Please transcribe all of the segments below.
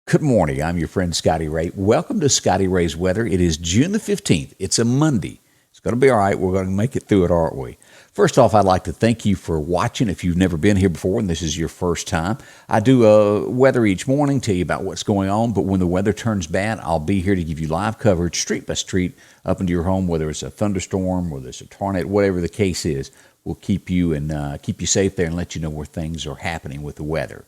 Good morning. I'm your friend Scotty Ray. Welcome to Scotty Ray's Weather. It is June the 15th. It's a Monday. It's going to be all right. We're going to make it through it, aren't we? First off, I'd like to thank you for watching. If you've never been here before and this is your first time, I do weather each morning, tell you about what's going on. But when the weather turns bad, I'll be here to give you live coverage, street by street, up into your home, whether it's a thunderstorm, whether it's a tornado, whatever the case is. We'll keep you safe there and let you know where things are happening with the weather.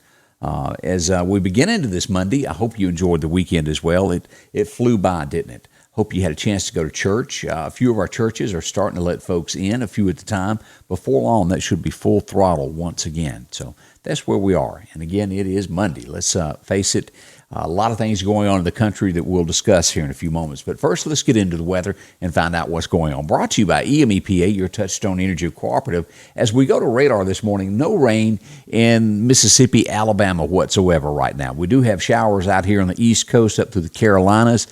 As we begin into this Monday, I hope you enjoyed the weekend as well. It flew by, didn't it? Hope you had a chance to go to church. A few of our churches are starting to let folks in, a few at a time. Before long, that should be full throttle once again. So that's where we are. And again, it is Monday. Let's face it, a lot of things going on in the country that we'll discuss here in a few moments. But first, let's get into the weather and find out what's going on. Brought to you by EMEPA, your Touchstone Energy Cooperative. As we go to radar this morning, no rain in Mississippi, Alabama whatsoever right now. We do have showers out here on the East Coast up through the Carolinas.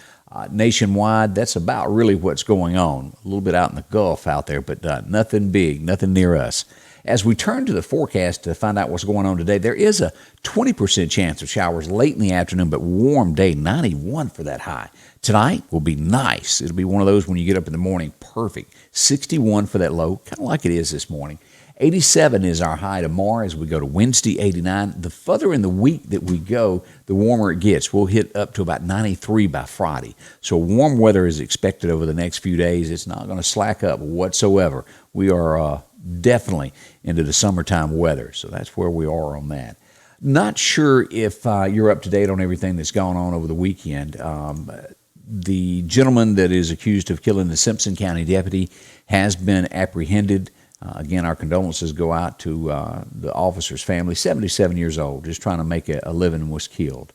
Nationwide, that's about really what's going on. A little bit out in the Gulf out there, but nothing big, nothing near us. As we turn to the forecast to find out what's going on today, there is a 20% chance of showers late in the afternoon, but warm day, 91 for that high. Tonight will be nice. It'll be one of those when you get up in the morning, perfect. 61 for that low, kind of like it is this morning. 87 is our high tomorrow as we go to Wednesday, 89. The further in the week that we go, the warmer it gets. We'll hit up to about 93 by Friday. So warm weather is expected over the next few days. It's not going to slack up whatsoever. We are definitely into the summertime weather. So that's where we are on that. Not sure if you're up to date on everything that's gone on over the weekend. The gentleman that is accused of killing the Simpson County deputy has been apprehended. Again, our condolences go out to the officer's family, 77 years old, just trying to make a living and was killed.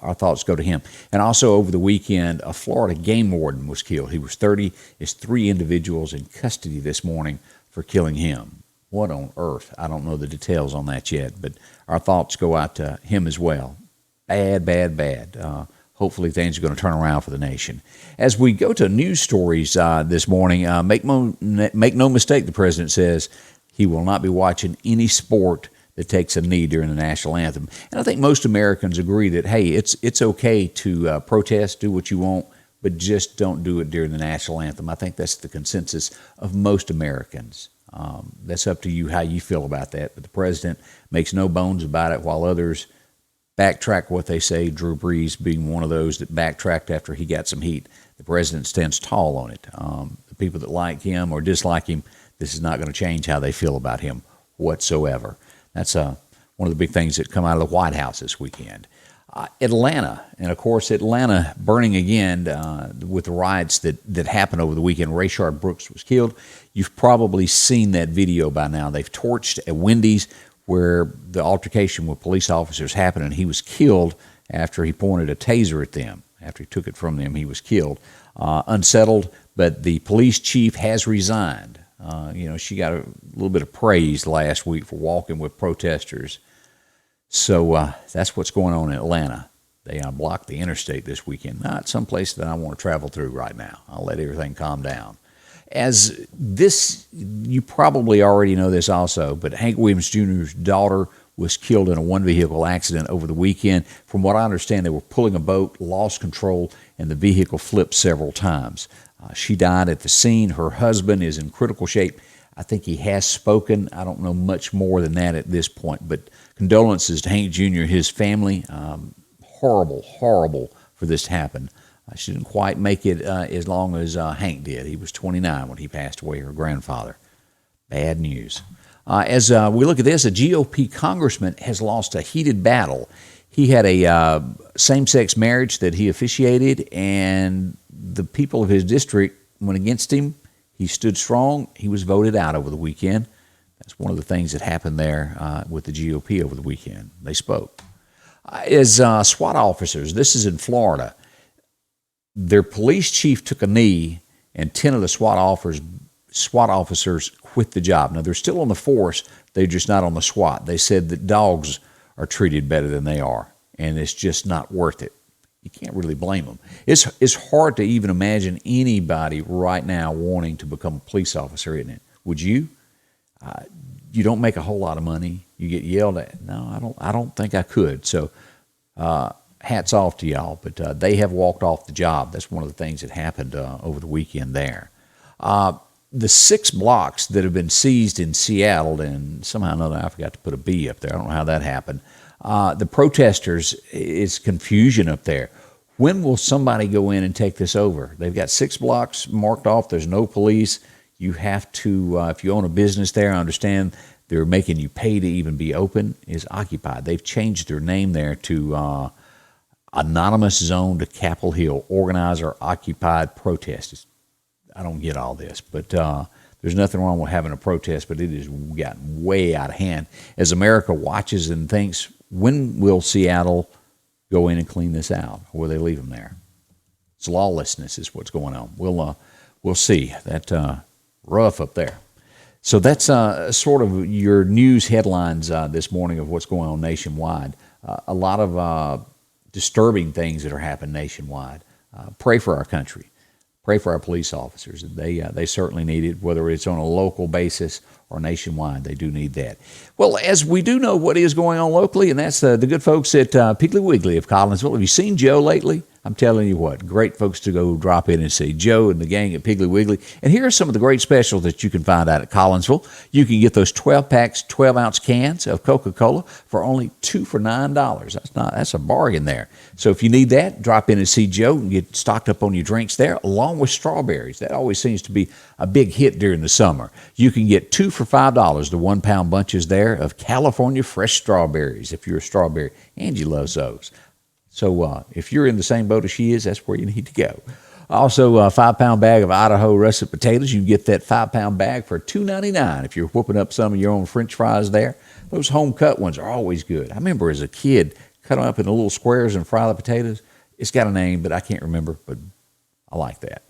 Our thoughts go to him. And also over the weekend, a Florida game warden was killed. He was 30. There's 3 individuals in custody this morning for killing him. What on earth? I don't know the details on that yet, but our thoughts go out to him as well. Bad, bad, bad. Hopefully things are going to turn around for the nation. As we go to news stories this morning, make no mistake, the president says he will not be watching any sport that takes a knee during the national anthem. And I think most Americans agree that, hey, it's okay to protest, do what you want, but just don't do it during the national anthem. I think that's the consensus of most Americans. That's up to you how you feel about that. But the president makes no bones about it, while others backtrack what they say, Drew Brees being one of those that backtracked after he got some heat. The president stands tall on it. The people that like him or dislike him, this is not going to change how they feel about him whatsoever. That's one of the big things that come out of the White House this weekend. Atlanta, and of course Atlanta burning again with the riots that happened over the weekend. Rayshard Brooks was killed. You've probably seen that video by now. They've torched a Wendy's where the altercation with police officers happened, and he was killed after he pointed a taser at them. After he took it from them, he was killed. Unsettled, but the police chief has resigned. She got a little bit of praise last week for walking with protesters. So that's what's going on in Atlanta. They blocked the interstate this weekend. Not someplace that I want to travel through right now. I'll let everything calm down. As this, you probably already know this also, but Hank Williams Jr.'s daughter was killed in a one-vehicle accident over the weekend. From what I understand, they were pulling a boat, lost control, and the vehicle flipped several times. She died at the scene. Her husband is in critical shape. I think he has spoken. I don't know much more than that at this point, but condolences to Hank Jr., his family. Horrible, horrible for this to happen. She didn't quite make it as long as Hank did. He was 29 when he passed away, her grandfather. Bad news. As we look at this, a GOP congressman has lost a heated battle. He had a same-sex marriage that he officiated, and the people of his district went against him. He stood strong. He was voted out over the weekend. That's one of the things that happened there with the GOP over the weekend. They spoke. As SWAT officers, this is in Florida, their police chief took a knee, and 10 of the SWAT officers quit the job. Now, they're still on the force. They're just not on the SWAT. They said that dogs are treated better than they are, and it's just not worth it. You can't really blame them. It's hard to even imagine anybody right now wanting to become a police officer, isn't it? Would you? You don't make a whole lot of money. You get yelled at. No, I don't think I could. So hats off to y'all, but they have walked off the job. That's one of the things that happened over the weekend there. The 6 blocks that have been seized in Seattle, and somehow or another I forgot to put a B up there. I don't know how that happened. The protesters, it's confusion up there. When will somebody go in and take this over? They've got 6 blocks marked off. There's no police. You have to, if you own a business there, I understand they're making you pay to even be open, is occupied. They've changed their name there to Anonymous Zone to Capitol Hill, Organizer Occupied Protest. I don't get all this, but there's nothing wrong with having a protest, but it has gotten way out of hand. As America watches and thinks, when will Seattle go in and clean this out, or will they leave them there? It's lawlessness is what's going on. We'll see. That rough up there. So that's sort of your news headlines this morning of what's going on nationwide. A lot of disturbing things that are happening nationwide. Pray for our country. Pray for our police officers. They certainly need it, whether it's on a local basis or nationwide. They do need that. Well, as we do know what is going on locally, and that's the good folks at Piggly Wiggly of Collinsville. Have you seen Joe lately? I'm telling you what, great folks to go drop in and see. Joe and the gang at Piggly Wiggly. And here are some of the great specials that you can find out at Collinsville. You can get those 12-packs, 12-ounce cans of Coca-Cola for only 2 for $9. That's a bargain there. So if you need that, drop in and see Joe and get stocked up on your drinks there, along with strawberries. That always seems to be a big hit during the summer. You can get 2 for $5, the 1-pound bunches there of California fresh strawberries, if you're a strawberry. Angie loves those. So if you're in the same boat as she is, that's where you need to go. Also, a 5-pound bag of Idaho russet potatoes. You can get that 5-pound bag for $2.99 if you're whooping up some of your own French fries there. Those home-cut ones are always good. I remember as a kid, cut them up into little squares and fry the potatoes. It's got a name, but I can't remember, but I like that.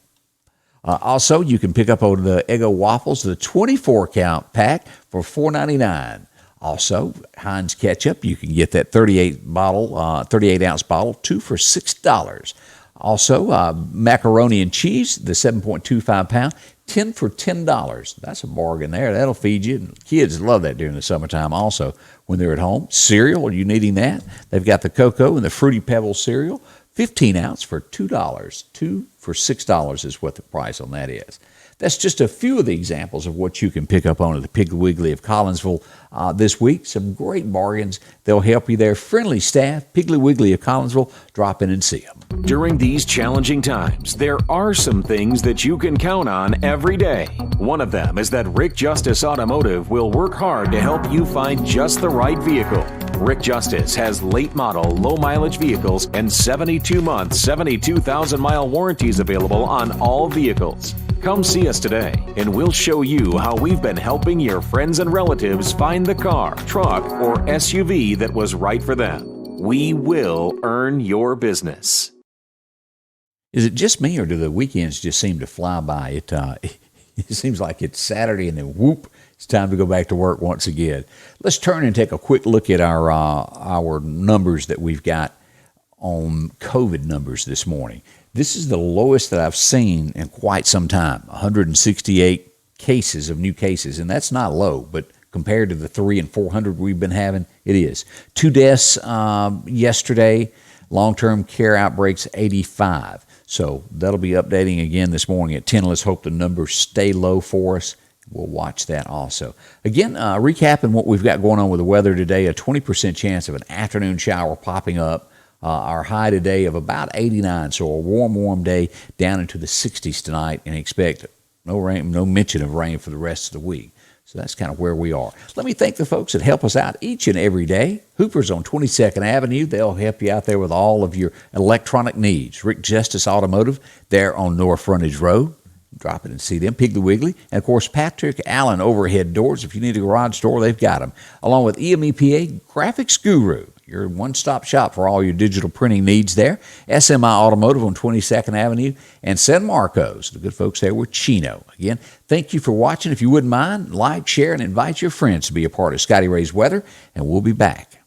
Also, you can pick up over the Eggo waffles, the 24-count pack for $4.99. Also, Heinz ketchup, you can get that 38-ounce bottle, 2 for $6. Also, macaroni and cheese, the 7.25 pound, 10 for $10. That's a bargain there. That'll feed you. Kids love that during the summertime also when they're at home. Cereal, are you needing that? They've got the Cocoa and the Fruity Pebbles cereal, 15-ounce for $2. 2 for $6 is what the price on that is. That's just a few of the examples of what you can pick up on at the Piggly Wiggly of Collinsville this week. Some great bargains. They'll help you there. Friendly staff, Piggly Wiggly of Collinsville. Drop in and see them. During these challenging times, there are some things that you can count on every day. One of them is that Rick Justice Automotive will work hard to help you find just the right vehicle. Rick Justice has late model, low mileage vehicles and 72-month, 72,000-mile warranties available on all vehicles. Come see us today, and we'll show you how we've been helping your friends and relatives find the car, truck, or SUV that was right for them. We will earn your business. Is it just me, or do the weekends just seem to fly by? It seems like it's Saturday, and then whoop, it's time to go back to work once again. Let's turn and take a quick look at our numbers that we've got on COVID numbers this morning. This is the lowest that I've seen in quite some time, 168 cases of new cases, and that's not low, but compared to the 300 and 400 we've been having, it is. 2 deaths yesterday, long-term care outbreaks 85. So that'll be updating again this morning at 10. Let's hope the numbers stay low for us. We'll watch that also. Again, recapping what we've got going on with the weather today, a 20% chance of an afternoon shower popping up. Our high today of about 89, so a warm day down into the 60s tonight, and expect no rain, no mention of rain for the rest of the week. So that's kind of where we are. Let me thank the folks that help us out each and every day. Hooper's on 22nd Avenue. They'll help you out there with all of your electronic needs. Rick Justice Automotive, there on North Frontage Road. Drop it and see them. Piggly Wiggly. And, of course, Patrick Allen Overhead Doors. If you need a garage door, they've got them. Along with EMEPA Graphics Guru, your one-stop shop for all your digital printing needs there. SMI Automotive on 22nd Avenue. And San Marcos, the good folks there with Chino. Again, thank you for watching. If you wouldn't mind, like, share, and invite your friends to be a part of Scotty Ray's Weather. And we'll be back.